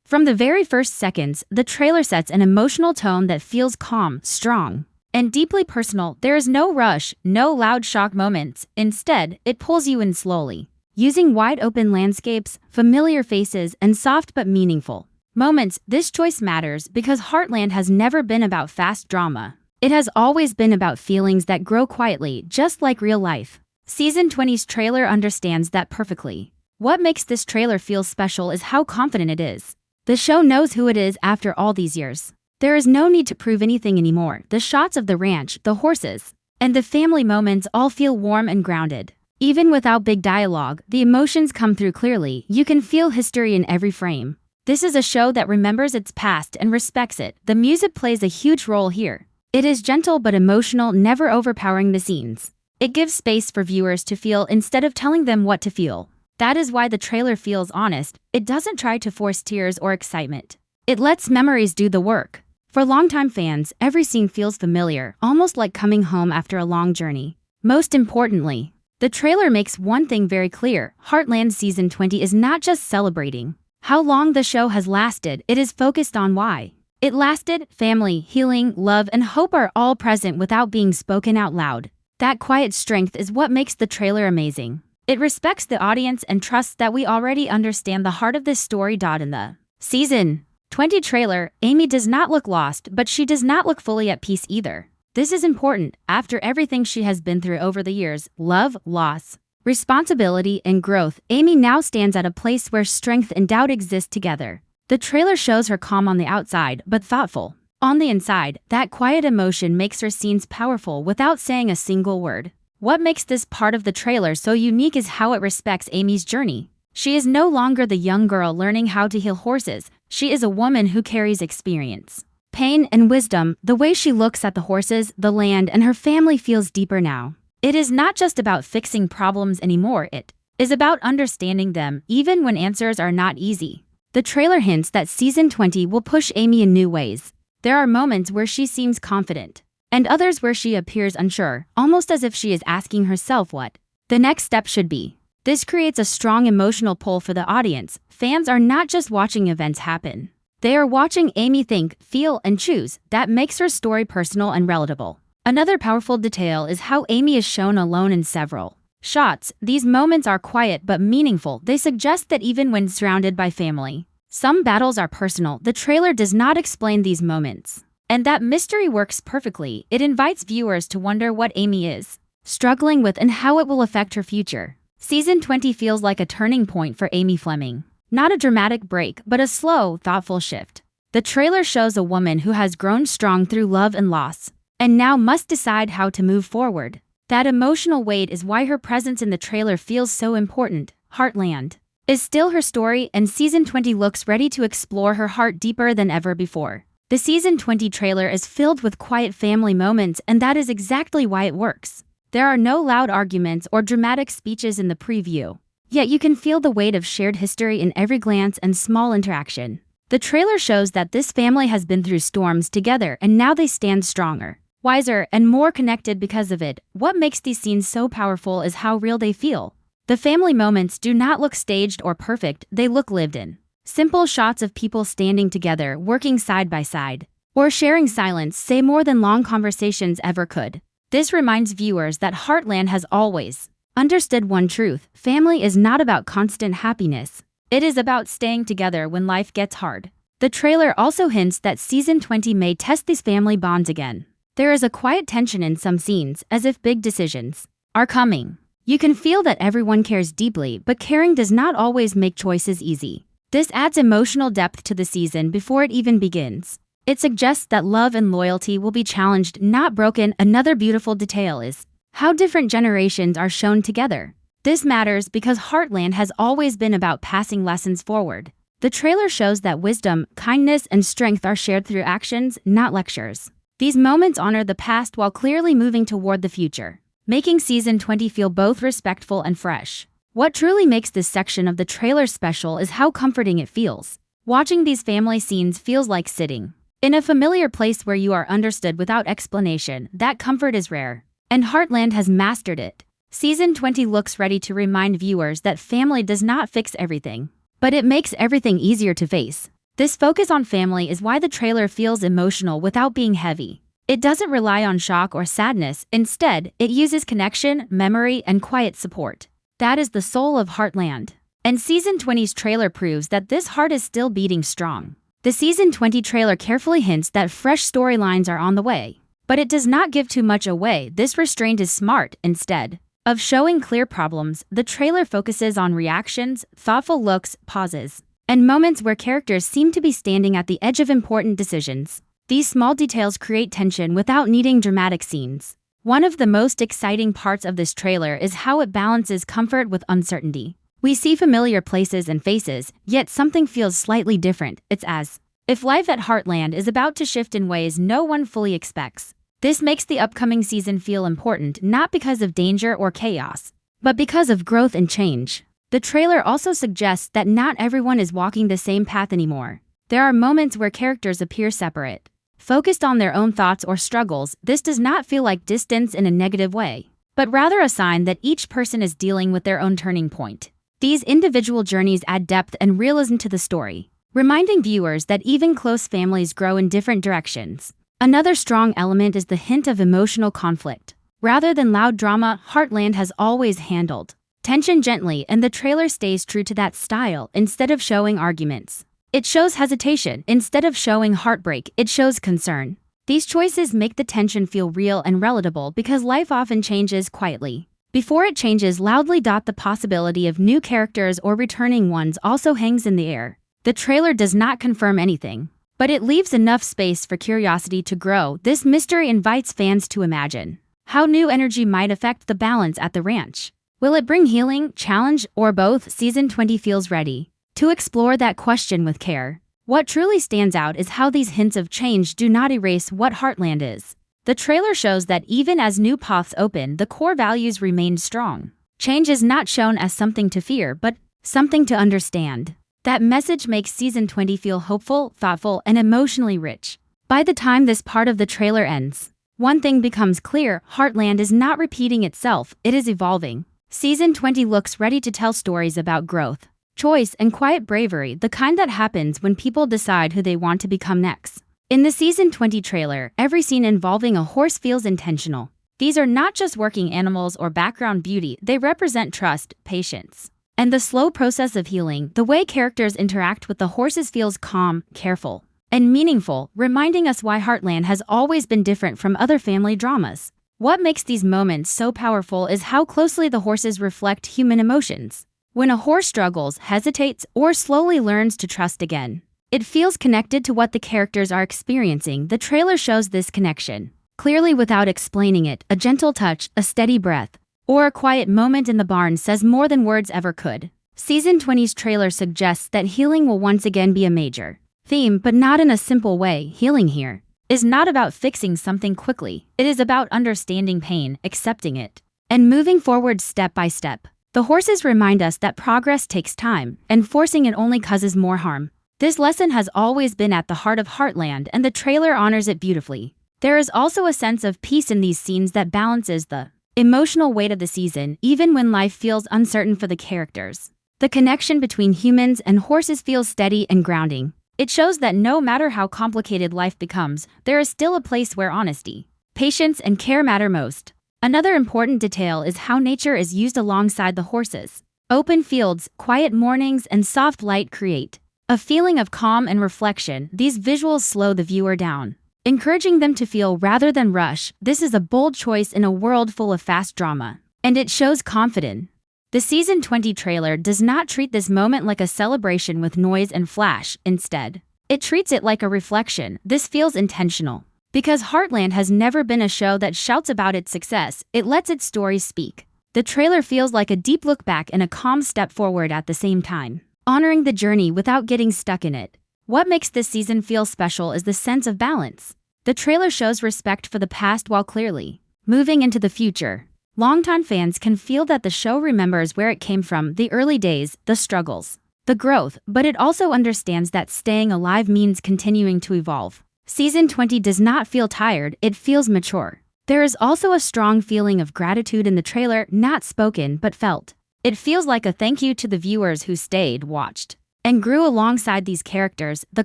From the very first seconds, the trailer sets an emotional tone that feels calm, strong, and deeply personal. There is no rush, no loud shock moments. Instead, it pulls you in slowly, using wide-open landscapes, familiar faces, and soft but meaningful moments. This choice matters because Heartland has never been about fast drama. It has always been about feelings that grow quietly, just like real life. Season 20's trailer understands that perfectly. What makes this trailer feel special is how confident it is. The show knows who it is after all these years. There is no need to prove anything anymore. The shots of the ranch, the horses, and the family moments all feel warm and grounded. Even without big dialogue, the emotions come through clearly. You can feel history in every frame. This is a show that remembers its past and respects it. The music plays a huge role here. It is gentle but emotional, never overpowering the scenes. It gives space for viewers to feel instead of telling them what to feel. That is why the trailer feels honest. It doesn't try to force tears or excitement. It lets memories do the work. For longtime fans, every scene feels familiar, almost like coming home after a long journey. Most importantly, the trailer makes one thing very clear. Heartland Season 20 is not just celebrating how long the show has lasted, it is focused on why it lasted. Family, healing, love, and hope are all present without being spoken out loud. That quiet strength is what makes the trailer amazing. It respects the audience and trusts that we already understand the heart of this story. In the Season 20 trailer, Amy does not look lost, but she does not look fully at peace either. This is important. After everything she has been through over the years, love, loss, responsibility, and growth, Amy now stands at a place where strength and doubt exist together. The trailer shows her calm on the outside, but thoughtful on the inside. That quiet emotion makes her scenes powerful without saying a single word. What makes this part of the trailer so unique is how it respects Amy's journey. She is no longer the young girl learning how to heal horses. She is a woman who carries experience, pain, and wisdom. The way she looks at the horses, the land, and her family feels deeper now. It is not just about fixing problems anymore. It is about understanding them, even when answers are not easy. The trailer hints that Season 20 will push Amy in new ways. There are moments where she seems confident, and others where she appears unsure, almost as if she is asking herself what the next step should be. This creates a strong emotional pull for the audience. Fans are not just watching events happen. They are watching Amy think, feel, and choose. That makes her story personal and relatable. Another powerful detail is how Amy is shown alone in several shots. These moments are quiet but meaningful. They suggest that even when surrounded by family, some battles are personal. The trailer does not explain these moments, and that mystery works perfectly. It invites viewers to wonder what Amy is struggling with and how it will affect her future. Season 20 feels like a turning point for Amy Fleming. Not a dramatic break, but a slow, thoughtful shift. The trailer shows a woman who has grown strong through love and loss, and now must decide how to move forward. That emotional weight is why her presence in the trailer feels so important. Heartland is still her story, and Season 20 looks ready to explore her heart deeper than ever before. The Season 20 trailer is filled with quiet family moments, and that is exactly why it works. There are no loud arguments or dramatic speeches in the preview, yet you can feel the weight of shared history in every glance and small interaction. The trailer shows that this family has been through storms together, and now they stand stronger, wiser, and more connected because of it. What makes these scenes so powerful is how real they feel. The family moments do not look staged or perfect, they look lived in. Simple shots of people standing together, working side by side, or sharing silence say more than long conversations ever could. This reminds viewers that Heartland has always understood one truth: family is not about constant happiness. It is about staying together when life gets hard. The trailer also hints that Season 20 may test these family bonds again. There is a quiet tension in some scenes, as if big decisions are coming. You can feel that everyone cares deeply, but caring does not always make choices easy. This adds emotional depth to the season before it even begins. It suggests that love and loyalty will be challenged, not broken. Another beautiful detail is how different generations are shown together. This matters because Heartland has always been about passing lessons forward. The trailer shows that wisdom, kindness, and strength are shared through actions, not lectures. These moments honor the past while clearly moving toward the future, making Season 20 feel both respectful and fresh. What truly makes this section of the trailer special is how comforting it feels. Watching these family scenes feels like sitting in a familiar place where you are understood without explanation. That comfort is rare, and Heartland has mastered it. Season 20 looks ready to remind viewers that family does not fix everything, but it makes everything easier to face. This focus on family is why the trailer feels emotional without being heavy. It doesn't rely on shock or sadness, instead, it uses connection, memory, and quiet support. That is the soul of Heartland. And Season 20's trailer proves that this heart is still beating strong. The Season 20 trailer carefully hints that fresh storylines are on the way. But it does not give too much away. This restraint is smart. Instead of showing clear problems, the trailer focuses on reactions, thoughtful looks, pauses, and moments where characters seem to be standing at the edge of important decisions. These small details create tension without needing dramatic scenes. One of the most exciting parts of this trailer is how it balances comfort with uncertainty. We see familiar places and faces, yet something feels slightly different. It's as if life at Heartland is about to shift in ways no one fully expects. This makes the upcoming season feel important not because of danger or chaos, but because of growth and change. The trailer also suggests that not everyone is walking the same path anymore. There are moments where characters appear separate, focused on their own thoughts or struggles. This does not feel like distance in a negative way, but rather a sign that each person is dealing with their own turning point. These individual journeys add depth and realism to the story, reminding viewers that even close families grow in different directions. Another strong element is the hint of emotional conflict. Rather than loud drama, Heartland has always handled tension gently, and the trailer stays true to that style. Instead of showing arguments, it shows hesitation. Instead of showing heartbreak, it shows concern. These choices make the tension feel real and relatable because life often changes quietly before it changes loudly. The possibility of new characters or returning ones also hangs in the air. The trailer does not confirm anything, but it leaves enough space for curiosity to grow. This mystery invites fans to imagine how new energy might affect the balance at the ranch. Will it bring healing, challenge, or both? Season 20 feels ready to explore that question with care. What truly stands out is how these hints of change do not erase what Heartland is. The trailer shows that even as new paths open, the core values remain strong. Change is not shown as something to fear, but something to understand. That message makes Season 20 feel hopeful, thoughtful, and emotionally rich. By the time this part of the trailer ends, one thing becomes clear: Heartland is not repeating itself, it is evolving. Season 20 looks ready to tell stories about growth, choice, and quiet bravery, the kind that happens when people decide who they want to become next. In the Season 20 trailer, every scene involving a horse feels intentional. These are not just working animals or background beauty, they represent trust, patience, and the slow process of healing. The way characters interact with the horses feels calm, careful, and meaningful, reminding us why Heartland has always been different from other family dramas. What makes these moments so powerful is how closely the horses reflect human emotions. When a horse struggles, hesitates, or slowly learns to trust again, it feels connected to what the characters are experiencing. The trailer shows this connection clearly without explaining it. A gentle touch, a steady breath, or a quiet moment in the barn says more than words ever could. Season 20's trailer suggests that healing will once again be a major theme, but not in a simple way. Healing here is not about fixing something quickly. It is about understanding pain, accepting it, and moving forward step by step. The horses remind us that progress takes time, and forcing it only causes more harm. This lesson has always been at the heart of Heartland, and the trailer honors it beautifully. There is also a sense of peace in these scenes that balances the emotional weight of the season, even when life feels uncertain for the characters. The connection between humans and horses feels steady and grounding. It shows that no matter how complicated life becomes, there is still a place where honesty, patience, and care matter most. Another important detail is how nature is used alongside the horses. Open fields, quiet mornings, and soft light create a feeling of calm and reflection. These visuals slow the viewer down, encouraging them to feel rather than rush. This is a bold choice in a world full of fast drama, and it shows confidence. The Season 20 trailer does not treat this moment like a celebration with noise and flash. Instead, it treats it like a reflection. This feels intentional, because Heartland has never been a show that shouts about its success. It lets its stories speak. The trailer feels like a deep look back and a calm step forward at the same time, honoring the journey without getting stuck in it. What makes this season feel special is the sense of balance. The trailer shows respect for the past while clearly moving into the future. Longtime fans can feel that the show remembers where it came from, the early days, the struggles, the growth, but it also understands that staying alive means continuing to evolve. Season 20 does not feel tired, it feels mature. There is also a strong feeling of gratitude in the trailer, not spoken but felt. It feels like a thank you to the viewers who stayed, watched, and grew alongside these characters. The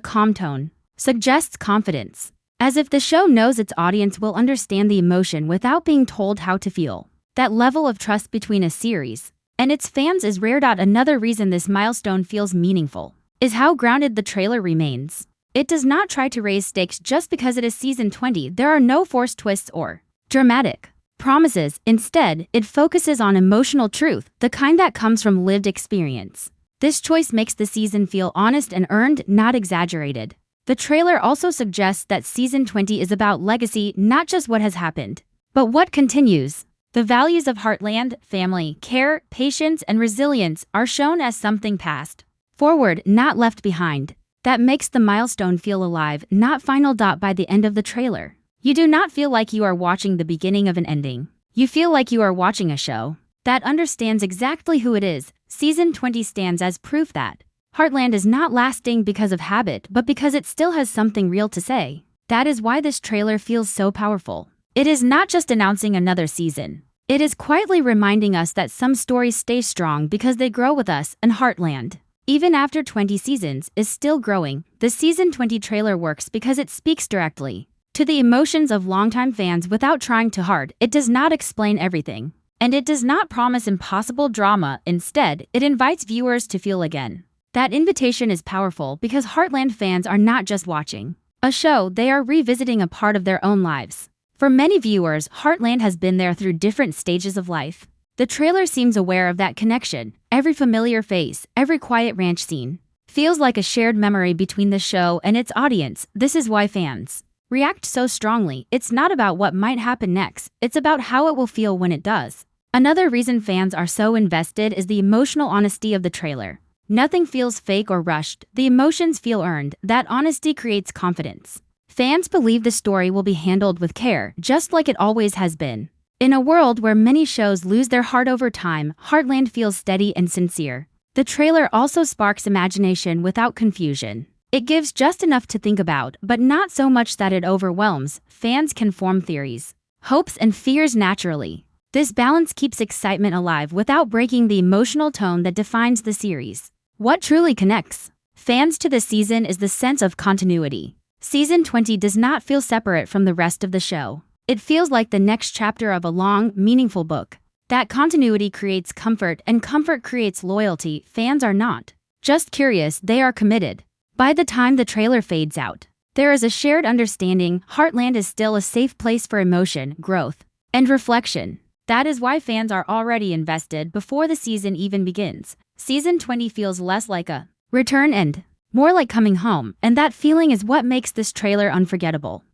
calm tone suggests confidence, as if the show knows its audience will understand the emotion without being told how to feel. That level of trust between a series and its fans is rare. Another reason this milestone feels meaningful is how grounded the trailer remains. It does not try to raise stakes just because it is season 20. There are no forced twists or dramatic promises. Instead, it focuses on emotional truth, the kind that comes from lived experience. This choice makes the season feel honest and earned, not exaggerated. The trailer also suggests that season 20 is about legacy, not just what has happened, but what continues. The values of Heartland, family, care, patience, and resilience are shown as something passed forward, not left behind. That makes the milestone feel alive, not final. By the end of the trailer, you do not feel like you are watching the beginning of an ending. You feel like you are watching a show that understands exactly who it is. Season 20 stands as proof that Heartland is not lasting because of habit, but because it still has something real to say. That is why this trailer feels so powerful. It is not just announcing another season. It is quietly reminding us that some stories stay strong because they grow with us, and Heartland, even after 20 seasons, is still growing. The season 20 trailer works because it speaks directly to the emotions of longtime fans without trying too hard. It does not explain everything, and it does not promise impossible drama. Instead, it invites viewers to feel again. That invitation is powerful because Heartland fans are not just watching a show, they are revisiting a part of their own lives. For many viewers, Heartland has been there through different stages of life. The trailer seems aware of that connection. Every familiar face, every quiet ranch scene, feels like a shared memory between the show and its audience. This is why fans react so strongly. It's not about what might happen next, it's about how it will feel when it does. Another reason fans are so invested is the emotional honesty of the trailer. Nothing feels fake or rushed. The emotions feel earned. That honesty creates confidence. Fans believe the story will be handled with care, just like it always has been. In a world where many shows lose their heart over time, Heartland feels steady and sincere. The trailer also sparks imagination without confusion. It gives just enough to think about, but not so much that it overwhelms. Fans can form theories, hopes, and fears naturally. This balance keeps excitement alive without breaking the emotional tone that defines the series. What truly connects fans to the season is the sense of continuity. Season 20 does not feel separate from the rest of the show. It feels like the next chapter of a long, meaningful book. That continuity creates comfort, and comfort creates loyalty. Fans are not just curious, they are committed. By the time the trailer fades out, there is a shared understanding Heartland is still a safe place for emotion, growth, and reflection. That is why fans are already invested before the season even begins. Season 20 feels less like a return and more like coming home, and that feeling is what makes this trailer unforgettable.